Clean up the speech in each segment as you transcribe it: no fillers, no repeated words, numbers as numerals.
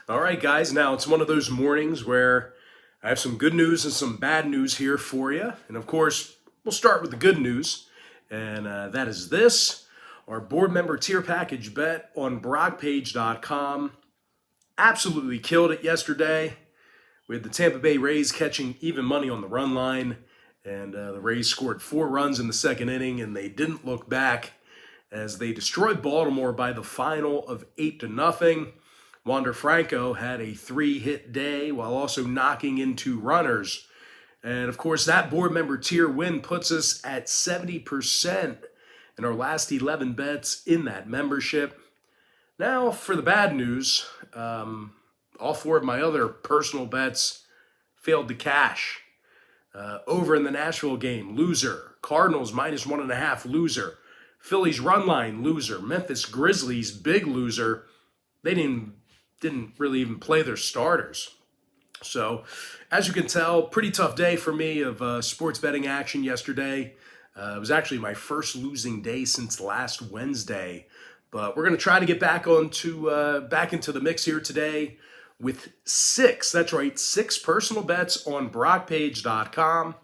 All right, guys, now it's one of those mornings where I have some good news and some bad news here for you. And of course, we'll start with the good news, and that is this. Our board member tier package bet on BrockPage.com absolutely killed it yesterday. We had the Tampa Bay Rays catching even money on the run line, and the Rays scored 4 runs in the second inning, and they didn't look back as they destroyed Baltimore by the final of 8-0. Wander Franco had a 3-hit day while also knocking in 2 runners. And of course, that board member tier win puts us at 70% in our last 11 bets in that membership. Now, for the bad news, all 4 of my other personal bets failed to cash. Over in the Nashville game, loser. Cardinals -1.5, loser. Phillies run line, loser. Memphis Grizzlies, big loser. They didn't really even play their starters. So, as you can tell, pretty tough day for me of sports betting action yesterday. It was actually my first losing day since last Wednesday. But we're going to try to get back into the mix here today with 6, that's right, 6 personal bets on BrockPage.com.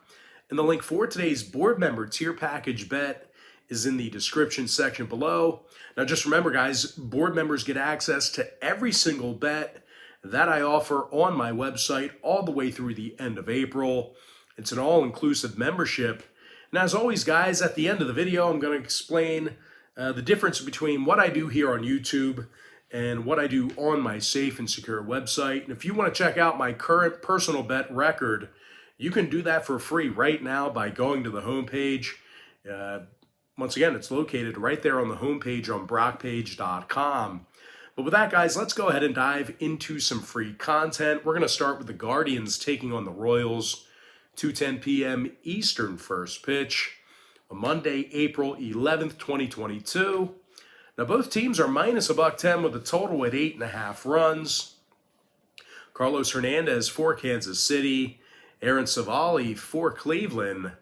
And the link for today's board member tier package bet is in the description section below. Now just remember, guys, board members get access to every single bet that I offer on my website all the way through the end of April. It's an all-inclusive membership. And as always, guys, at the end of the video, I'm going to explain the difference between what I do here on YouTube and what I do on my safe and secure website. And if you want to check out my current personal bet record, you can do that for free right now by going to the homepage. Once again, it's located right there on the homepage on BrockPage.com. But with that, guys, let's go ahead and dive into some free content. We're going to start with the Guardians taking on the Royals, 2:10 p.m. Eastern first pitch on Monday, April 11th, 2022. Now, both teams are -110 with a total at 8.5 runs. Carlos Hernandez for Kansas City, Aaron Savali for Cleveland.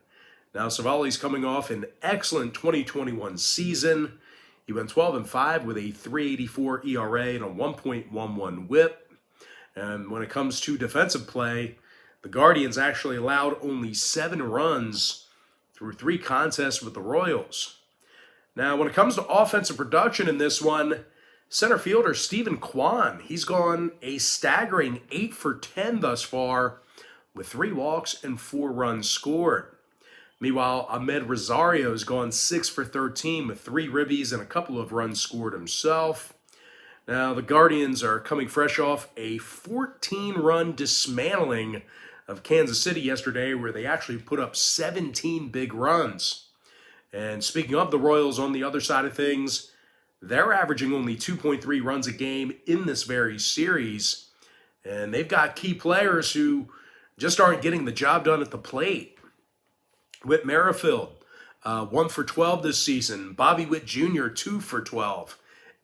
Now, Savali's coming off an excellent 2021 season. He went 12-5 with a 3.84 ERA and a 1.11 WHIP. And when it comes to defensive play, the Guardians actually allowed only 7 runs through 3 contests with the Royals. Now, when it comes to offensive production in this one, center fielder Steven Kwan, he's gone a staggering 8 for 10 thus far with 3 walks and 4 runs scored. Meanwhile, Ahmed Rosario has gone 6 for 13 with 3 ribbies and a couple of runs scored himself. Now, the Guardians are coming fresh off a 14-run dismantling of Kansas City yesterday, where they actually put up 17 big runs. And speaking of the Royals on the other side of things, they're averaging only 2.3 runs a game in this very series. And they've got key players who just aren't getting the job done at the plate. Whit Merrifield, 1 for 12 this season. Bobby Witt Jr., 2 for 12.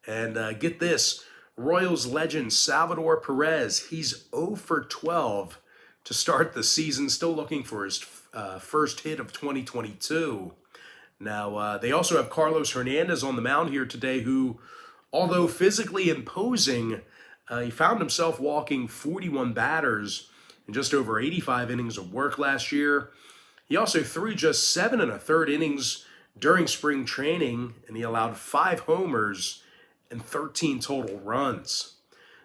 And get this, Royals legend Salvador Perez, he's 0 for 12 to start the season, still looking for his first hit of 2022. Now, they also have Carlos Hernandez on the mound here today, who, although physically imposing, he found himself walking 41 batters in just over 85 innings of work last year. He also threw just 7 1/3 innings during spring training, and he allowed 5 homers and 13 total runs.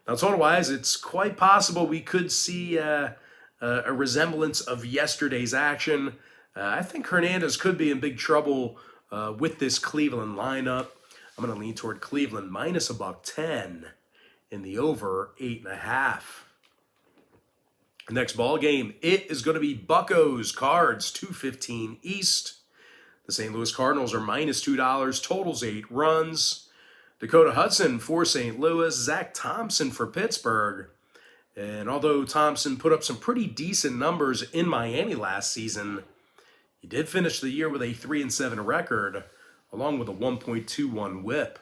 Now, total-wise, it's quite possible we could see a resemblance of yesterday's action. I think Hernandez could be in big trouble with this Cleveland lineup. I'm going to lean toward Cleveland -110 in the over 8.5. The next ball game, it is going to be Buccos Cards, 2:15 East. The St. Louis Cardinals are -$2, totals 8 runs. Dakota Hudson for St. Louis, Zach Thompson for Pittsburgh. And although Thompson put up some pretty decent numbers in Miami last season, he did finish the year with a 3-7 record, along with a 1.21 WHIP.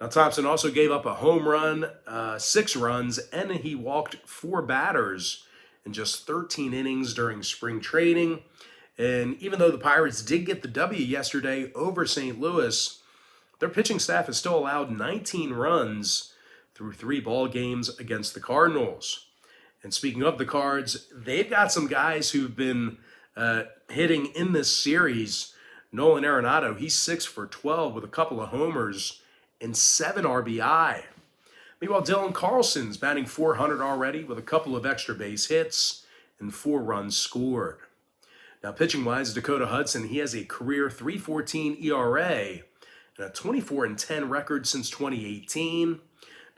Now, Thompson also gave up a home run, 6 runs, and he walked 4 batters in just 13 innings during spring training. And even though the Pirates did get the W yesterday over St. Louis, their pitching staff has still allowed 19 runs through 3 ball games against the Cardinals. And speaking of the Cards, they've got some guys who've been hitting in this series. Nolan Arenado, he's 6 for 12 with a couple of homers and 7 RBI. Meanwhile, Dylan Carlson's batting .400 already with a couple of extra base hits and 4 runs scored. Now, pitching-wise, Dakota Hudson, he has a career .314 ERA and a 24-10 record since 2018.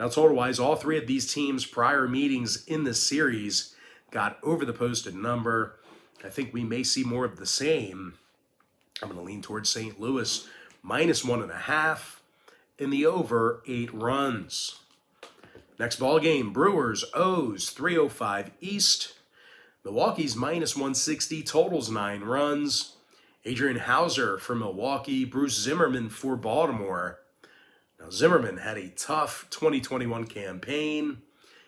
Now, total-wise, all 3 of these teams' prior meetings in this series got over the posted number. I think we may see more of the same. I'm going to lean towards St. Louis, -1.5, in the over 8 runs. Next ball game, Brewers, O's, 305 East. Milwaukee's -160, totals 9 runs. Adrian Hauser for Milwaukee, Bruce Zimmerman for Baltimore. Now, Zimmerman had a tough 2021 campaign.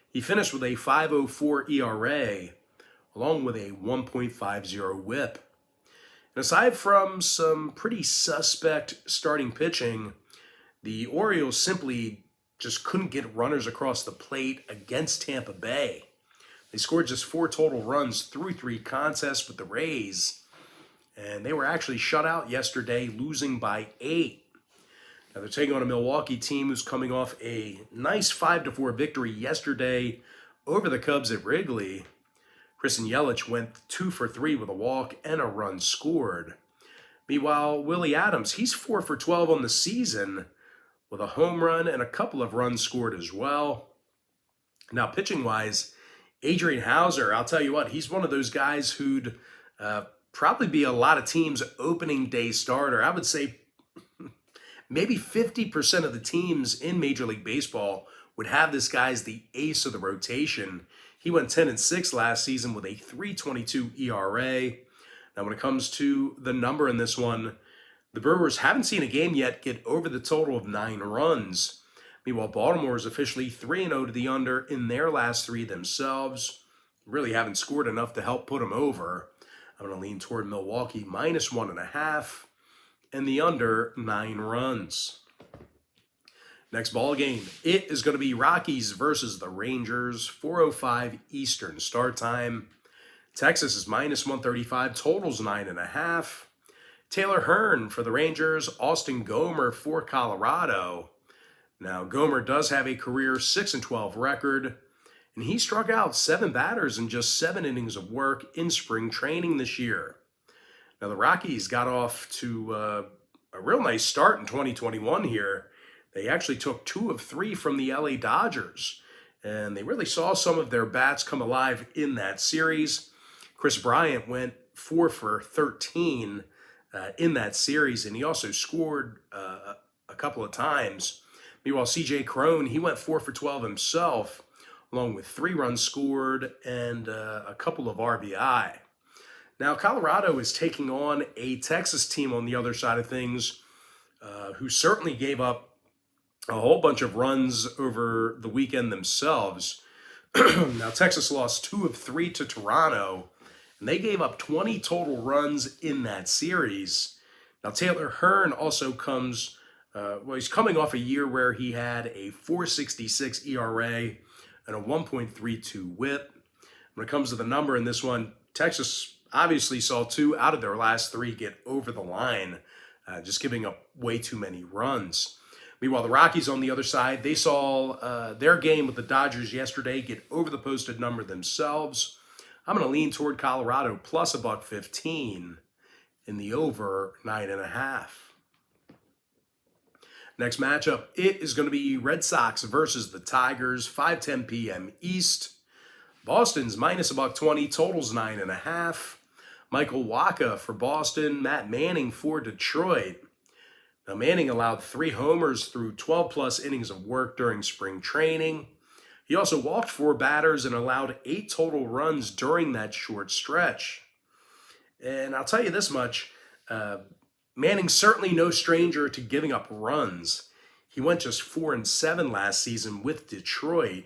He finished with a .504 ERA, along with a 1.50 whip. And aside from some pretty suspect starting pitching, the Orioles simply just couldn't get runners across the plate against Tampa Bay. They scored just 4 total runs through 3 contests with the Rays, and they were actually shut out yesterday, losing by 8. Now they're taking on a Milwaukee team who's coming off a nice 5-4 victory yesterday over the Cubs at Wrigley. Christian Yelich went 2 for 3 with a walk and a run scored. Meanwhile, Willie Adams, he's 4 for 12 on the season with a home run and a couple of runs scored as well. Now, pitching-wise, Adrian Hauser, I'll tell you what, he's one of those guys who'd probably be a lot of teams' opening day starter. I would say maybe 50% of the teams in Major League Baseball would have this guy as the ace of the rotation. He went 10-6 last season with a .322 ERA. Now, when it comes to the number in this one, the Brewers haven't seen a game yet get over the total of 9 runs. Meanwhile, Baltimore is officially 3-0 to the under in their last 3 themselves. Really haven't scored enough to help put them over. I'm going to lean toward Milwaukee -1.5 and the under 9 runs. Next ball game, it is going to be Rockies versus the Rangers, 4:05 Eastern start time. Texas is -135, totals 9.5. Taylor Hearn for the Rangers, Austin Gomer for Colorado. Now, Gomer does have a career 6-12 record, and he struck out 7 batters in just 7 innings of work in spring training this year. Now, the Rockies got off to a real nice start in 2021 here. They actually took 2 of 3 from the LA Dodgers, and they really saw some of their bats come alive in that series. Chris Bryant went 4 for 13 in that series, and he also scored a couple of times. Meanwhile, C.J. Cron, he went 4 for 12 himself, along with 3 runs scored and a couple of RBI. Now, Colorado is taking on a Texas team on the other side of things, who certainly gave up a whole bunch of runs over the weekend themselves. Now, Texas lost 2 of 3 to Toronto, and they gave up 20 total runs in that series. Now, Taylor Hearn also comes, he's coming off a year where he had a .466 ERA and a 1.32 whip. When it comes to the number in this one, Texas obviously saw 2 out of their last 3 get over the line, just giving up way too many runs. Meanwhile, the Rockies on the other side, they saw their game with the Dodgers yesterday get over the posted number themselves. I'm going to lean toward Colorado plus $1.15 in the over 9.5. Next matchup, it is going to be Red Sox versus the Tigers, 5:10 p.m. East. Boston's -$1.20, totals 9.5. Michael Wacha for Boston, Matt Manning for Detroit. Now, Manning allowed 3 homers through 12-plus innings of work during spring training. He also walked 4 batters and allowed 8 total runs during that short stretch. And I'll tell you this much, Manning's certainly no stranger to giving up runs. He went just 4-7 last season with Detroit,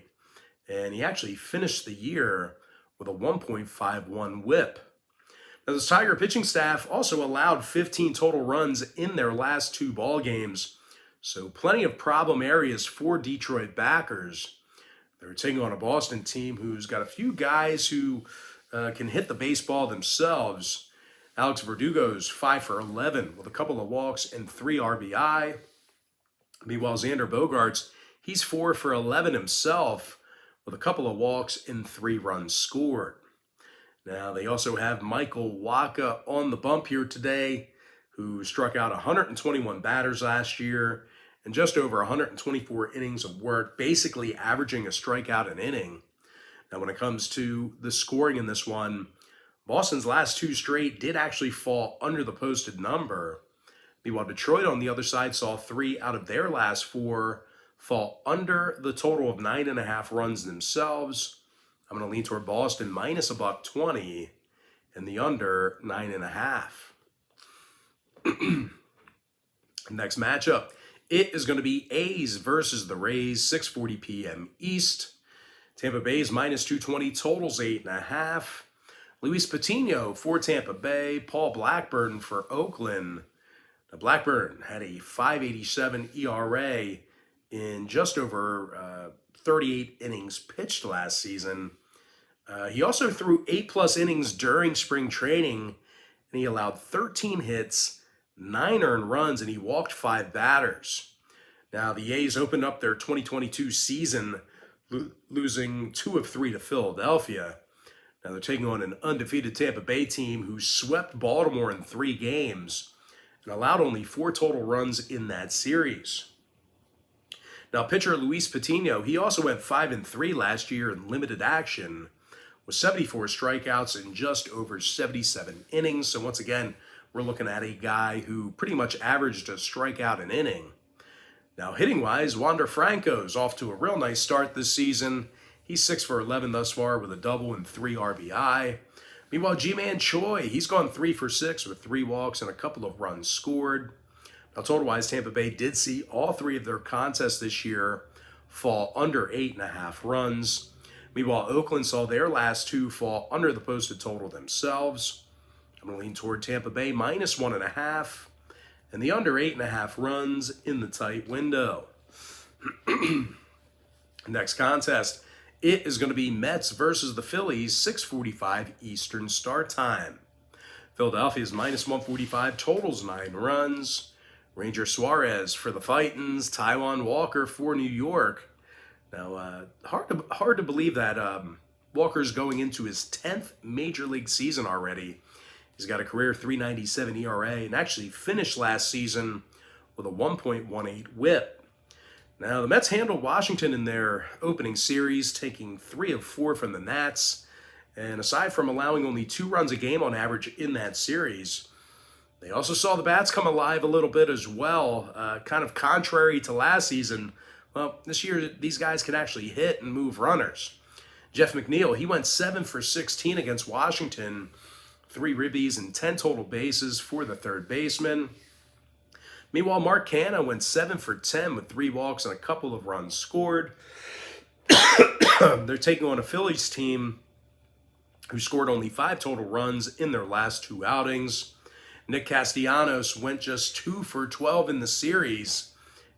and he actually finished the year with a 1.51 whip. Now, this Tiger pitching staff also allowed 15 total runs in their last 2 ball games, So plenty of problem areas for Detroit backers. They're taking on a Boston team who's got a few guys who can hit the baseball themselves. Alex Verdugo's 5 for 11 with a couple of walks and 3 RBI. Meanwhile, Xander Bogaerts, he's 4 for 11 himself with a couple of walks and 3 runs scored. Now, they also have Michael Wacha on the bump here today, who struck out 121 batters last year and just over 124 innings of work, basically averaging a strikeout an inning. Now, when it comes to the scoring in this one, Boston's last 2 straight did actually fall under the posted number. Meanwhile, Detroit on the other side saw 3 out of their last 4 fall under the total of 9.5 runs themselves. I'm going to lean toward Boston minus $1.20 and the under 9.5. Next matchup, it is going to be A's versus the Rays, 6:40 p.m. East. Tampa Bay's minus 220, totals 8.5. Luis Patino for Tampa Bay, Paul Blackburn for Oakland. Now, Blackburn had a 5.87 ERA in just over 38 innings pitched last season. He also threw 8+ innings during spring training, and he allowed 13 hits, 9 earned runs, and he walked 5 batters. Now, the A's opened up their 2022 season losing 2 of 3 to Philadelphia. Now, they're taking on an undefeated Tampa Bay team who swept Baltimore in 3 games and allowed only 4 total runs in that series. Now, pitcher Luis Patino, he also went 5-3 last year in limited action with 74 strikeouts in just over 77 innings. So once again, we're looking at a guy who pretty much averaged a strikeout an inning. Now, hitting-wise, Wander Franco's off to a real nice start this season. He's 6 for 11 thus far with a double and 3 RBI. Meanwhile, Ji-Man Choi, he's gone 3 for 6 with 3 walks and a couple of runs scored. Now, total-wise, Tampa Bay did see all 3 of their contests this year fall under 8.5 runs. Meanwhile, Oakland saw their last 2 fall under the posted total themselves. I'm going to lean toward Tampa Bay minus 1.5 and the under 8.5 runs in the tight window. Next contest, it is going to be Mets versus the Phillies, 6:45 Eastern start time. Philadelphia's minus 145, totals 9 runs. Ranger Suarez for the Fightins, Taijuan Walker for New York. Now, hard to believe that Walker's going into his 10th major league season already. He's got a career 3.97 ERA and actually finished last season with a 1.18 whip. Now, the Mets handled Washington in their opening series, taking 3 of 4 from the Nats. And aside from allowing only 2 runs a game on average in that series, they also saw the bats come alive a little bit as well, kind of contrary to last season. Well, this year, these guys can actually hit and move runners. Jeff McNeil, he went 7 for 16 against Washington, 3 ribbies and 10 total bases for the third baseman. Meanwhile, Mark Canha went 7 for 10 with 3 walks and a couple of runs scored. They're taking on a Phillies team who scored only 5 total runs in their last 2 outings. Nick Castellanos went just 2 for 12 in the series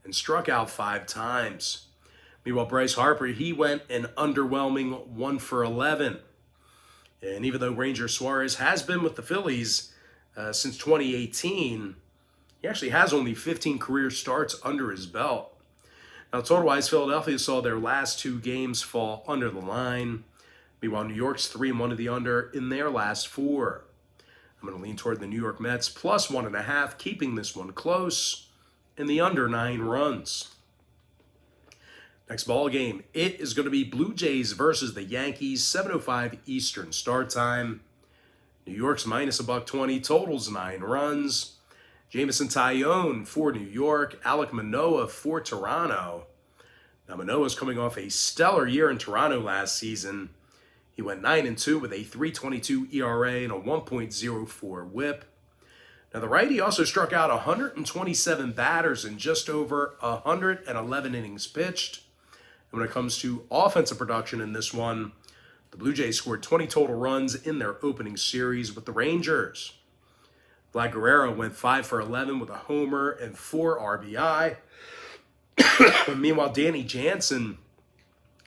and struck out 5 times. Meanwhile, Bryce Harper, he went an underwhelming 1 for 11. And even though Ranger Suarez has been with the Phillies since 2018, he actually has only 15 career starts under his belt. Now, total-wise, Philadelphia saw their last 2 games fall under the line. Meanwhile, New York's 3-1 to the under in their last 4. I'm going to lean toward the New York Mets plus 1.5, keeping this one close, and the under 9 runs. Next ball game, it is going to be Blue Jays versus the Yankees, 7:05 Eastern start time. New York's minus $1.20, totals 9 runs. Jameson Taillon for New York, Alek Manoah for Toronto. Now, Manoah's coming off a stellar year in Toronto last season. He went 9-2 with a 3.22 ERA and a 1.04 whip. Now, the righty also struck out 127 batters in just over 111 innings pitched. And when it comes to offensive production in this one, the Blue Jays scored 20 total runs in their opening series with the Rangers. Vlad Guerrero went 5 for 11 with a homer and 4 RBI. Meanwhile, Danny Jansen,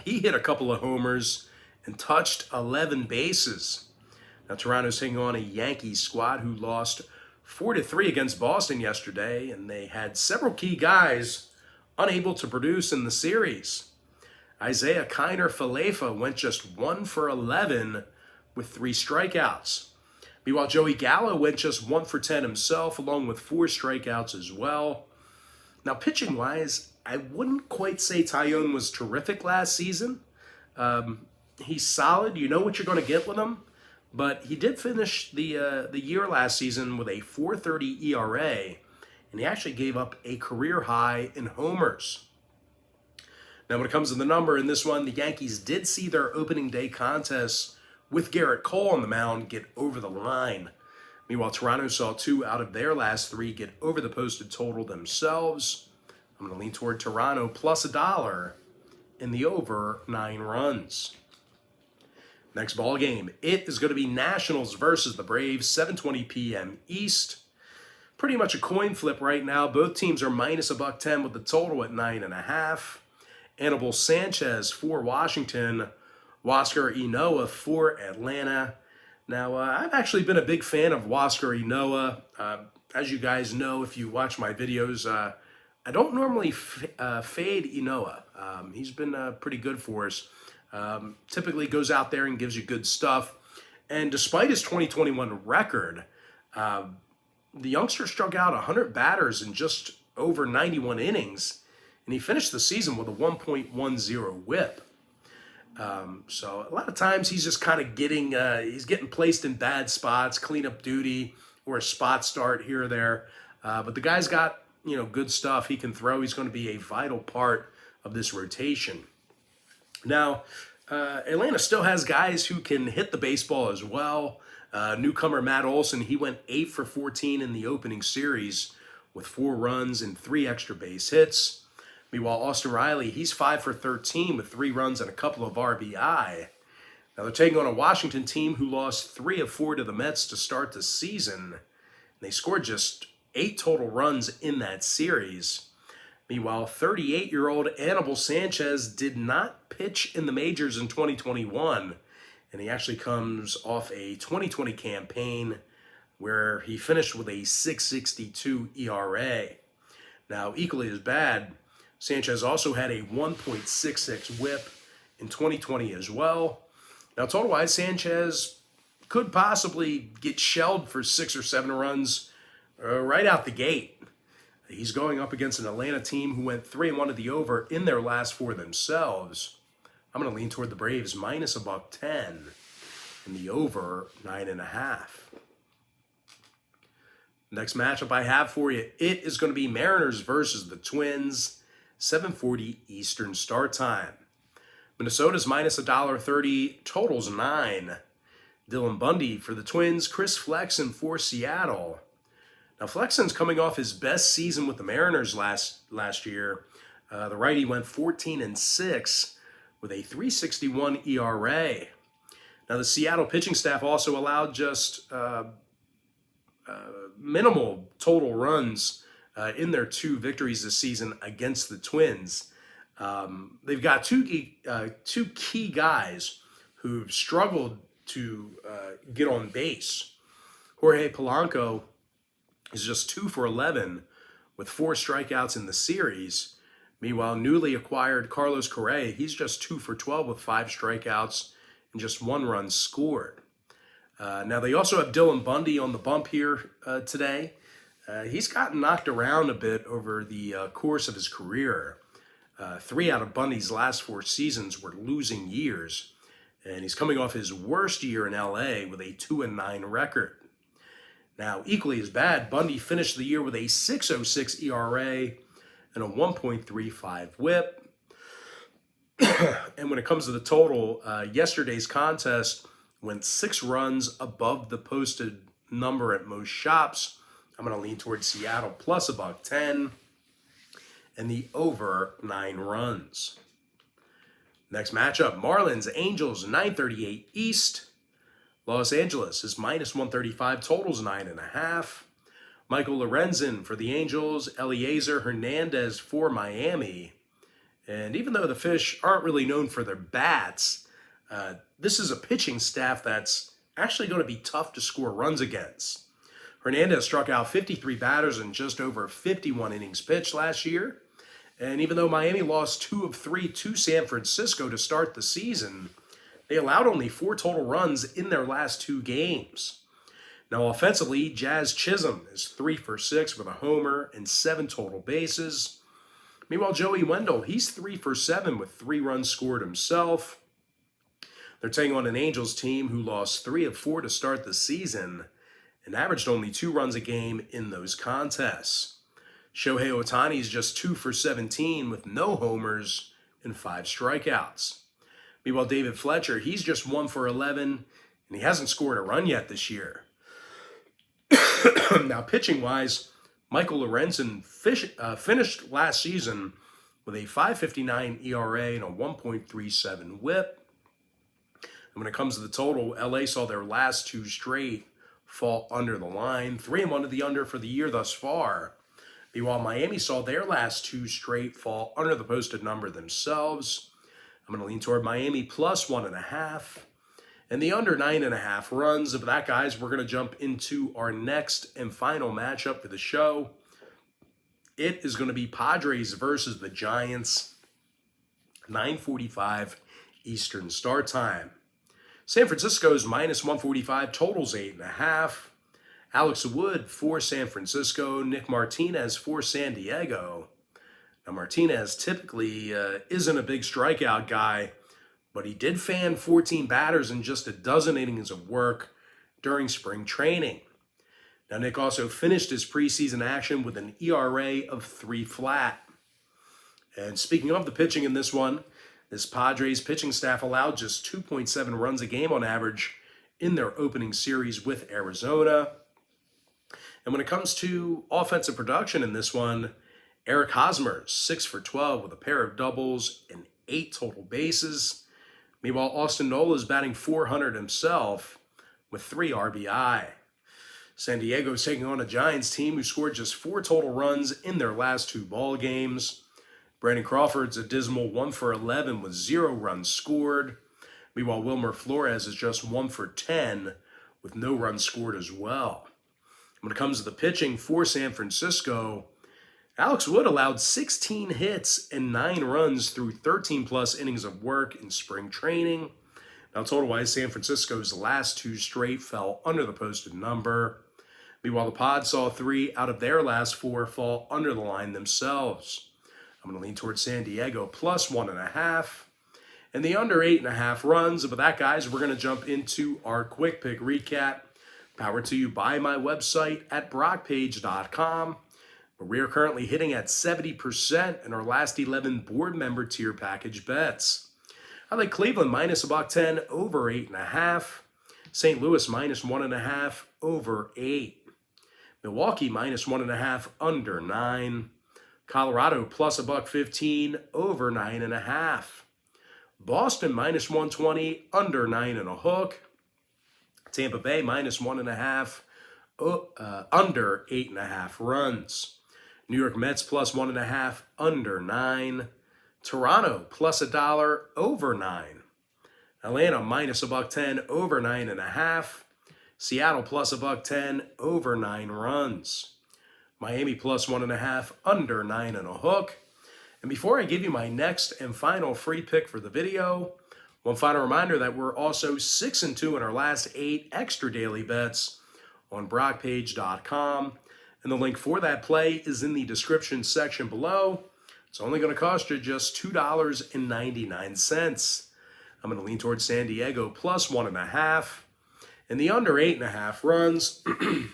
he hit a couple of homers and touched 11 bases. Now, Toronto's taking on a Yankees squad who lost 4-3 against Boston yesterday, and they had several key guys unable to produce in the series. Isaiah Kiner-Falefa went just 1 for 11 with 3 strikeouts. Meanwhile, Joey Gallo went just 1 for 10 himself, along with 4 strikeouts as well. Now, pitching-wise, I wouldn't quite say Taillon was terrific last season. He's solid. You know what you're going to get with him. But he did finish the year last season with a 4.30 ERA, and he actually gave up a career high in homers. Now, when it comes to the number in this one, the Yankees did see their opening day contest with Garrett Cole on the mound get over the line. Meanwhile, Toronto saw 2 out of their last 3 get over the posted total themselves. I'm going to lean toward Toronto plus $1 in the over 9 runs. Next ball game, it is going to be Nationals versus the Braves, 7:20 p.m. East. Pretty much a coin flip right now. Both teams are minus $110 with the total at 9.5. Anibal Sanchez for Washington, Huascar Ynoa for Atlanta. Now, I've actually been a big fan of Huascar Ynoa. As you guys know, if you watch my videos, I don't normally fade Ynoa. He's been pretty good for us. Typically goes out there and gives you good stuff. And despite his 2021 record, the youngster struck out 100 batters in just over 91 innings, and he finished the season with a 1.10 whip. So a lot of times he's just kind of getting placed in bad spots, cleanup duty, or a spot start here or there. But the guy's got, good stuff. He can throw. He's going to be a vital part of this rotation. Now, Atlanta still has guys who can hit the baseball as well. Newcomer Matt Olson, he went 8 for 14 in the opening series with 4 runs and 3 extra base hits. Meanwhile, Austin Riley, he's 5 for 13 with 3 runs and a couple of RBI. Now, they're taking on a Washington team who lost 3 of 4 to the Mets to start the season. They scored just 8 total runs in that series. Meanwhile, 38-year-old Anibal Sanchez did not pitch in the majors in 2021, and he actually comes off a 2020 campaign where he finished with a 6.62 ERA. Now, equally as bad, Sanchez also had a 1.66 whip in 2020 as well. Now, total-wise, Sanchez could possibly get shelled for 6 or 7 runs right out the gate. He's going up against an Atlanta team who went 3-1 to the over in their last 4 themselves. I'm going to lean toward the Braves minus $110 in the over 9.5. Next matchup I have for you, it is going to be Mariners versus the Twins, 7:40 Eastern start time. Minnesota's minus $1.30, totals 9. Dylan Bundy for the Twins, Chris Flexen for Seattle. Now, Flexen's coming off his best season with the Mariners last year. The righty went 14-6 with a 3.61 ERA. Now, the Seattle pitching staff also allowed just minimal total runs in their 2 victories this season against the Twins. They've got two key guys who've struggled to get on base. Jorge Polanco is just 2 for 11 with 4 strikeouts in the series. Meanwhile, newly acquired Carlos Correa, he's just 2 for 12 with 5 strikeouts and just 1 run scored. Now, they also have Dylan Bundy on the bump here today. He's gotten knocked around a bit over the course of his career. 3 out of Bundy's last 4 seasons were losing years, and he's coming off his worst year in LA with a 2-9 record. Now, equally as bad, Bundy finished the year with a 6.06 ERA and a 1.35 whip. And when it comes to the total, yesterday's contest went 6 runs above the posted number at most shops. I'm going to lean towards Seattle plus $110 and the over 9 runs. Next matchup, Marlins, Angels, 9:38 East. Los Angeles is minus 135, totals 9.5. Michael Lorenzen for the Angels, Eliezer Hernandez for Miami. And even though the Fish aren't really known for their bats, this is a pitching staff that's actually going to be tough to score runs against. Hernandez struck out 53 batters in just over 51 innings pitched last year. And even though Miami lost 2 of 3 to San Francisco to start the season, they allowed only 4 total runs in their last 2 games. Now offensively, Jazz Chisholm is 3 for 6 with a homer and 7 total bases. Meanwhile, Joey Wendell, he's 3 for 7 with 3 runs scored himself. They're taking on an Angels team who lost 3 of 4 to start the season and averaged only 2 runs a game in those contests. Shohei Ohtani is just 2 for 17 with no homers and 5 strikeouts. Meanwhile, David Fletcher, he's just 1 for 11, and he hasn't scored a run yet this year. Now, pitching-wise, Michael Lorenzen finished last season with a 5.59 ERA and a 1.37 WHIP. And when it comes to the total, LA saw their last 2 straight fall under the line. 3 and 1 to the under for the year thus far. Meanwhile, Miami saw their last 2 straight fall under the posted number themselves. I'm going to lean toward Miami plus 1.5. And the under 9.5 runs. Of that, guys, we're going to jump into our next and final matchup for the show. It is going to be Padres versus the Giants. 9:45 Eastern start time. San Francisco's minus 145, totals 8.5. Alex Wood for San Francisco, Nick Martinez for San Diego. Now, Martinez typically isn't a big strikeout guy, but he did fan 14 batters in just a dozen innings of work during spring training. Now, Nick also finished his preseason action with an ERA of 3 flat. And speaking of the pitching in this one, this Padres pitching staff allowed just 2.7 runs a game on average in their opening series with Arizona. And when it comes to offensive production in this one, Eric Hosmer, 6 for 12 with a pair of doubles and 8 total bases. Meanwhile, Austin Nola is batting .400 himself with 3 RBI. San Diego is taking on a Giants team who scored just 4 total runs in their last 2 ball games. Brandon Crawford's a dismal 1 for 11 with 0 runs scored. Meanwhile, Wilmer Flores is just 1 for 10 with no runs scored as well. When it comes to the pitching for San Francisco, Alex Wood allowed 16 hits and 9 runs through 13-plus innings of work in spring training. Now, total-wise, San Francisco's last 2 straight fell under the posted number. Meanwhile, the Pods saw 3 out of their last 4 fall under the line themselves. I'm going to lean towards San Diego plus 1.5. And the under 8.5 runs. But that, guys, we're going to jump into our quick pick recap. Powered to you by my website at brockpage.com. We are currently hitting at 70% in our last 11 board member tier package bets. I like Cleveland minus $1.10 over 8.5. St. Louis minus 1.5 over 8. Milwaukee minus 1.5 under 9. Colorado plus $1.15 over 9.5. Boston minus 120 under 9.5. Tampa Bay minus 1.5 under 8.5 runs. New York Mets plus 1.5 under 9. Toronto plus $1 over 9. Atlanta minus $1.10 over 9.5. Seattle plus $1.10 over 9 runs. Miami plus 1.5 under 9.5. And before I give you my next and final free pick for the video, one final reminder that we're also 6-2 in our last 8 extra daily bets on brockpage.com. And the link for that play is in the description section below. It's only going to cost you just $2.99. I'm going to lean towards San Diego plus 1.5 and the under 8.5 runs. And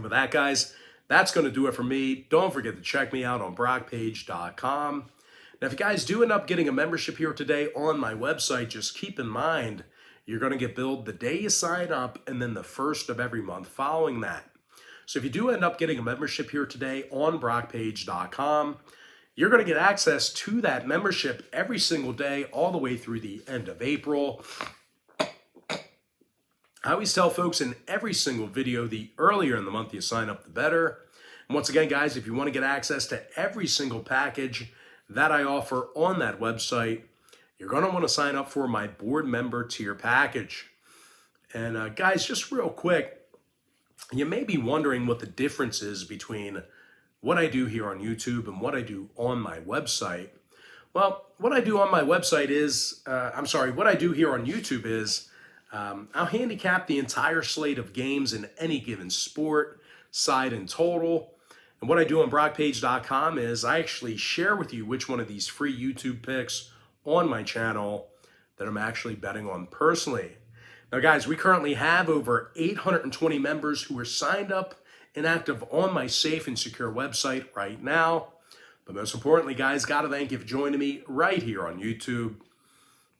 with that, guys, that's going to do it for me. Don't forget to check me out on brockpage.com. Now, if you guys do end up getting a membership here today on my website, just keep in mind you're going to get billed the day you sign up and then the first of every month following that. So if you do end up getting a membership here today on brockpage.com, you're going to get access to that membership every single day all the way through the end of April. I always tell folks in every single video, the earlier in the month you sign up, the better. And once again, guys, if you want to get access to every single package that I offer on that website, you're going to want to sign up for my board member tier package. And guys, just real quick, you may be wondering what the difference is between what I do here on YouTube and what I do on my website. Well, what I do on my website is, what I do here on YouTube is, I'll handicap the entire slate of games in any given sport, side and total. And what I do on BrockPage.com is I actually share with you which one of these free YouTube picks on my channel that I'm actually betting on personally. Now, guys, we currently have over 820 members who are signed up and active on my safe and secure website right now. But most importantly, guys, got to thank you for joining me right here on YouTube.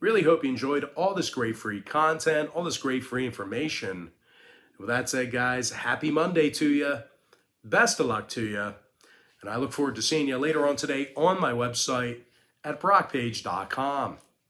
Really hope you enjoyed all this great free content, all this great free information. With that said, guys, happy Monday to you. Best of luck to you. And I look forward to seeing you later on today on my website at BrockPage.com.